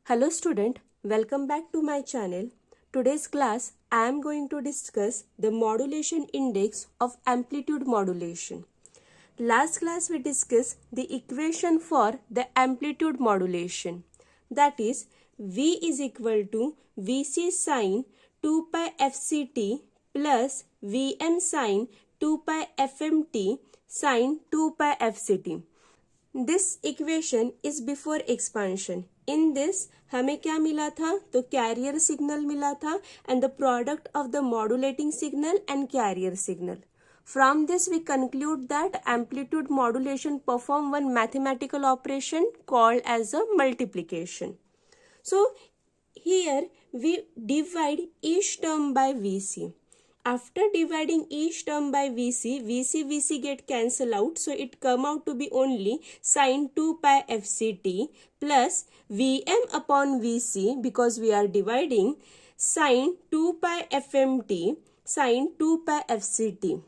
Hello student, welcome back to my channel. Today's class I am going to discuss the modulation index of amplitude modulation. Last class we discussed the equation for the amplitude modulation, that is V is equal to Vc sine 2 pi fct plus Vm sine 2 pi fmt sine 2 pi fct. This equation is before expansion. In this हमें क्या मिला था, तो carrier signal मिला था and the product of the modulating signal and carrier signal. From this we conclude that amplitude modulation perform one mathematical operation called as a multiplication. So here we divide each term by Vc. After dividing each term by Vc get cancel out, so it come out to be only sine 2 pi fct plus Vm upon Vc, because we are dividing sine 2 pi fmt sine 2 pi fct,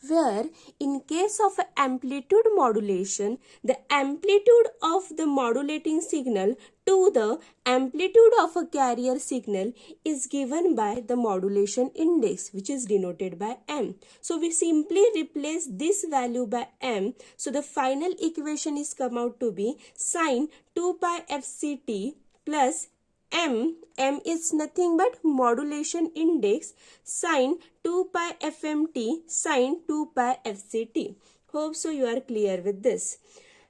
where in case of amplitude modulation, the amplitude of the modulating signal to the amplitude of a carrier signal is given by the modulation index, which is denoted by m. So we simply replace this value by m. So the final equation is come out to be sine 2 pi fct plus m is nothing but modulation index sine 2 pi fmt sine 2 pi fct. Hope so you are clear with this.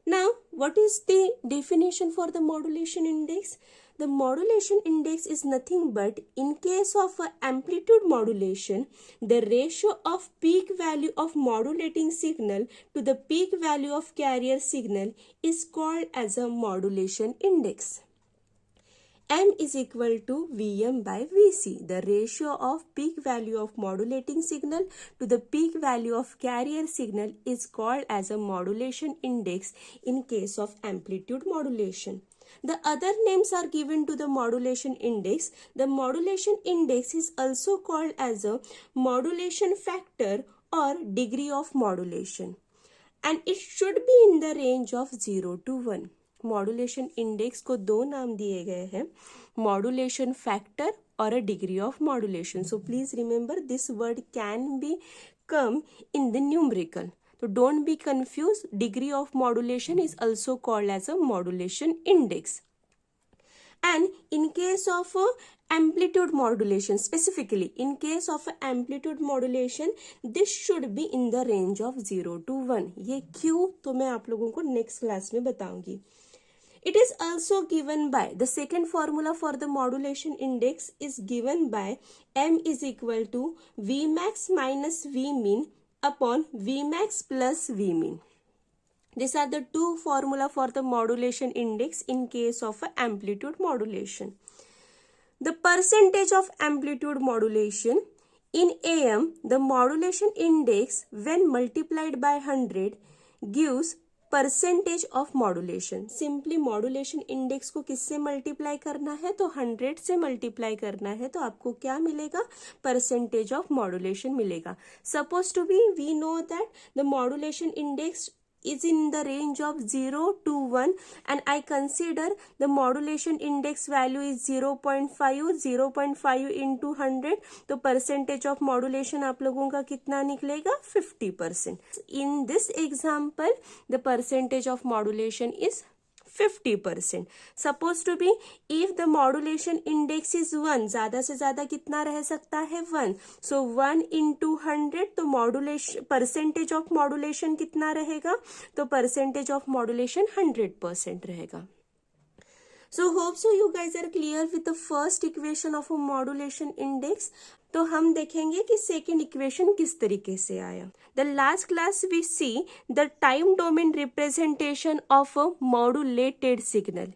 Now what is the definition for the modulation index? The modulation index is nothing but, in case of amplitude modulation, the ratio of peak value of modulating signal to the peak value of carrier signal is called as a modulation index. M is equal to Vm by Vc, the ratio of peak value of modulating signal to the peak value of carrier signal is called as a modulation index in case of amplitude modulation. The other names are given to the modulation index. The modulation index is also called as a modulation factor or degree of modulation, and it should be in the range of 0 to 1. Modulation index को दो नाम दिए गए हैं, modulation factor और uh degree of modulation. So please remember this word can be come in the numerical. तो don't be confuse. Degree of modulation is also called as a modulation index. And in case of amplitude modulation, specifically in case of amplitude modulation, this should be in the range of 0 to 1. ये क्यों, तो मैं आप लोगों को next class में बताऊंगी. It is also given by, the second formula for the modulation index is given by m is equal to Vmax minus Vmin upon Vmax plus Vmin. These are the two formula for the modulation index in case of amplitude modulation. The percentage of amplitude modulation in AM, the modulation index when multiplied by 100 gives percentage of modulation. Simply modulation index को किससे multiply करना है, तो 100 से multiply करना है, तो आपको क्या मिलेगा, परसेंटेज ऑफ मॉड्यूलेशन मिलेगा. Suppose to be we know that the modulation index is in the range of 0 to 1 and I consider the modulation index value is 0.5 into 100, तो percentage of modulation आप लोगों का कितना निकलेगा, 50%. In this example the percentage of modulation is 50%. Suppose to be if the modulation index is 1, ज्यादा से ज्यादा कितना रह सकता है, 1. So 1 into 100, तो modulation percentage of modulation कितना रहेगा, तो percentage of modulation 100% रहेगा. So hope so you guys are clear with the first equation of a modulation index. तो हम देखेंगे कि सेकेंड इक्वेशन किस तरीके से आया. The last class we see the time domain representation of a modulated signal.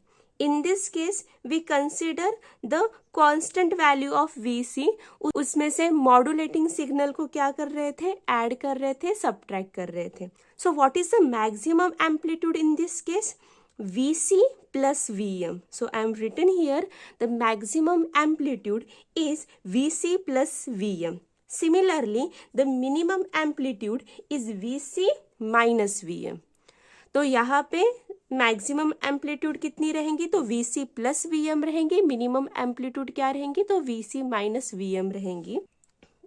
In this case we consider the constant value of Vc. उसमें से मॉड्यूलेटिंग सिग्नल को क्या कर रहे थे, ऐड कर रहे थे, सब्ट्रैक्ट कर रहे थे. So what is the maximum amplitude in this case? Vc plus Vm. So I am written here the maximum amplitude is Vc plus Vm. Similarly, the minimum amplitude is Vc minus Vm. तो यहाँ पे maximum amplitude कितनी रहेंगी, तो Vc plus Vm रहेंगी। Minimum amplitude क्या रहेंगी, तो Vc माइनस Vm रहेंगी।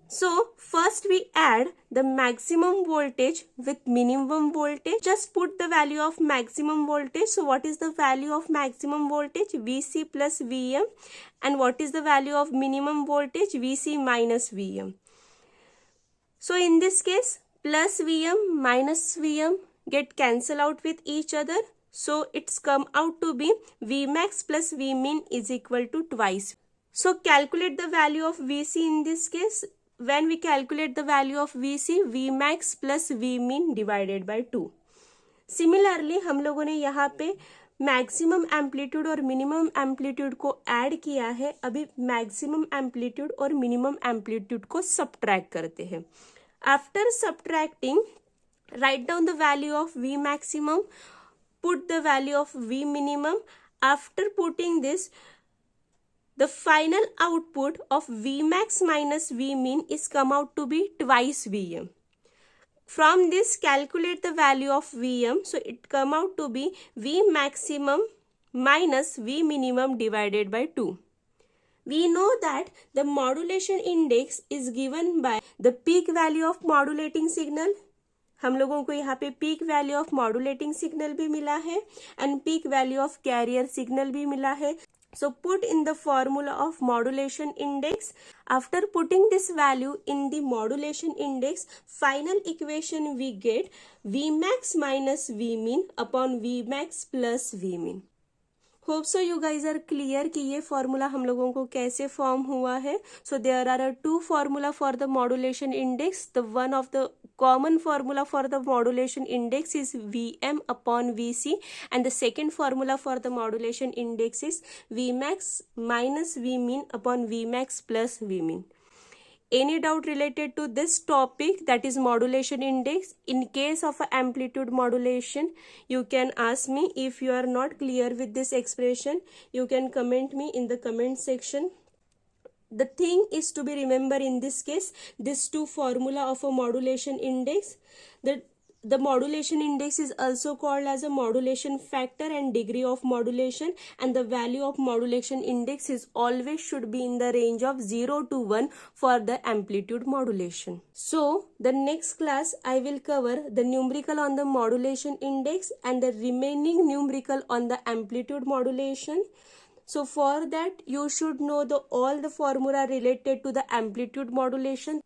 So first we add the maximum voltage with minimum voltage. Just put the value of maximum voltage. So what is the value of maximum voltage? Vc plus Vm. And what is the value of minimum voltage? Vc minus Vm. So in this case, plus Vm minus Vm get cancel out with each other. So it's come out to be Vmax plus Vmin is equal to twice. So calculate the value of Vc in this case. When we calculate the value of Vc, Vmax plus Vmin divided by 2. Similarly, हम लोगों ने यहाँ पे maximum amplitude और minimum amplitude को add किया है। अभी मैक्सिमम एम्पलीट्यूड और मिनिमम एम्पलीट्यूड को सबट्रैक्ट करते हैं। After subtracting, write down the value of V maximum, put the value of V minimum. After putting this, the final output of Vmax minus Vmin is come out to be twice Vm. From this, calculate the value of Vm. So it come out to be V maximum minus V minimum divided by 2. We know that the modulation index is given by the peak value of modulating signal. हम लोगों को यहाँ पे peak value of modulating signal भी मिला है and peak value of carrier signal भी मिला है. So put in the formula of modulation index. After putting this value in the modulation index, final equation we get Vmax minus Vmin upon Vmax plus Vmin. Hope so you guys are clear कि ये formula हम लोगों को कैसे form हुआ है. So there are two formula for the modulation index. The one of the common formula for the modulation index is Vm upon Vc, and the second formula for the modulation index is Vmax minus Vmin upon Vmax plus Vmin. Any doubt related to this topic, that is modulation index? In case of amplitude modulation, you can ask me. If you are not clear with this expression, you can comment me in the comment section. The thing is to be remember in this case, these two formula of a modulation index. The modulation index is also called as a modulation factor and degree of modulation, and the value of modulation index is always should be in the range of 0 to 1 for the amplitude modulation. So the next class I will cover the numerical on the modulation index and the remaining numerical on the amplitude modulation. So for that you should know all the formula related to the amplitude modulation.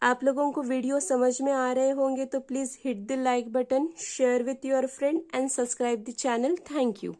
आप लोगों को video समझ में आ रहे होंगे तो please hit the like button, share with your friend and subscribe the channel. Thank you.